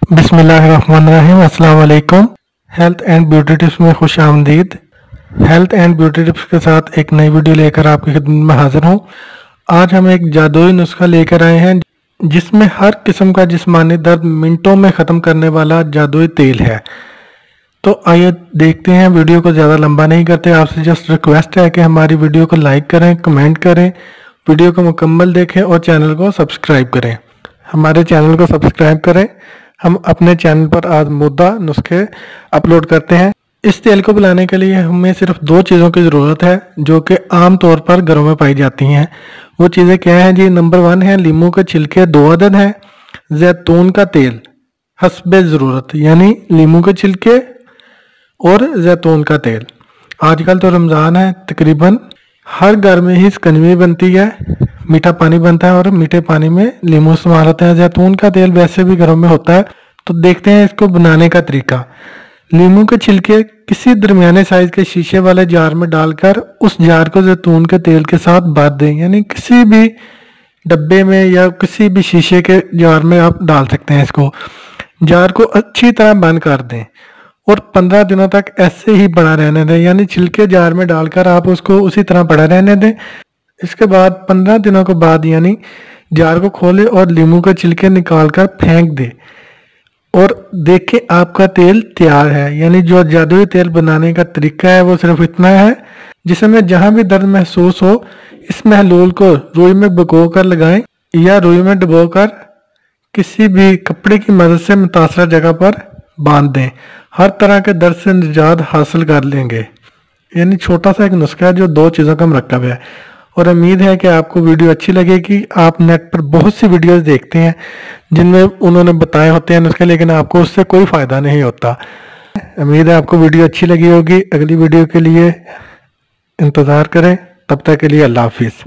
बिस्मिल्लाहिर्रहमानिर्रहीम। अस्सलाम वालेकुम। हेल्थ एंड ब्यूटी टिप्स में खुश आमदीद। हेल्थ एंड ब्यूटी टिप्स के साथ एक नई वीडियो लेकर आपकी खिदमत में हाजिर हूँ। आज हम एक जादुई नुस्खा लेकर आए हैं जिसमें हर किस्म का जिस्मानी दर्द मिनटों में ख़त्म करने वाला जादुई तेल है। तो आइए देखते हैं, वीडियो को ज़्यादा लंबा नहीं करते। आपसे जस्ट रिक्वेस्ट है कि हमारी वीडियो को लाइक करें, कमेंट करें, वीडियो को मुकम्मल देखें और चैनल को सब्सक्राइब करें। हमारे चैनल को सब्सक्राइब करें। हम अपने चैनल पर आजमूदा नुस्खे अपलोड करते हैं। इस तेल को बनाने के लिए हमें सिर्फ दो चीज़ों की ज़रूरत है जो कि आम तौर पर घरों में पाई जाती हैं। वो चीज़ें क्या हैं जी? नंबर 1 है लीमू के छिलके 2 अदद हैं, जैतून का तेल हस्बे ज़रूरत, यानी लीमू के छिलके और जैतून का तेल। आजकल तो रमज़ान है, तकरीबन हर घर में ही शिकंजी बनती है, मीठा पानी बनता है और मीठे पानी में लीमू इस्तेमाल होता है। जैतून का तेल वैसे भी घरों में होता है। तो देखते हैं इसको बनाने का तरीका। लीमू के छिलके किसी दरमियाने साइज के शीशे वाले जार में डालकर उस जार को जैतून के तेल के साथ बांध दें, यानी किसी भी डब्बे में या किसी भी शीशे के जार में आप डाल सकते हैं। इसको जार को अच्छी तरह बंद कर दें और 15 दिनों तक ऐसे ही पड़ा रहने दें, यानी छिलके जार में डालकर आप उसको उसी तरह पड़ा रहने दें। इसके बाद 15 दिनों के बाद यानी जार को खोलें और लीमू के छिलके निकालकर फेंक दें और देखें आपका तेल तैयार है। यानी जो जादुई तेल बनाने का तरीका है वो सिर्फ इतना है, जिसमें जहां भी दर्द महसूस हो इस महलूल को रुई में भिगो कर लगाएं या रुई में डुबोकर किसी भी कपड़े की मदद से मुतासरा जगह पर बांध दें। हर तरह के दर्द से निजात हासिल कर लेंगे। यानी छोटा सा एक नुस्खा है जो दो चीज़ों का मरकब है। और उम्मीद है कि आपको वीडियो अच्छी लगेगी। आप नेट पर बहुत सी वीडियोस देखते हैं जिनमें उन्होंने बताए होते हैं नुस्खे, लेकिन आपको उससे कोई फ़ायदा नहीं होता। उम्मीद है आपको वीडियो अच्छी लगी होगी। अगली वीडियो के लिए इंतज़ार करें। तब तक के लिए अल्लाह हाफिज़।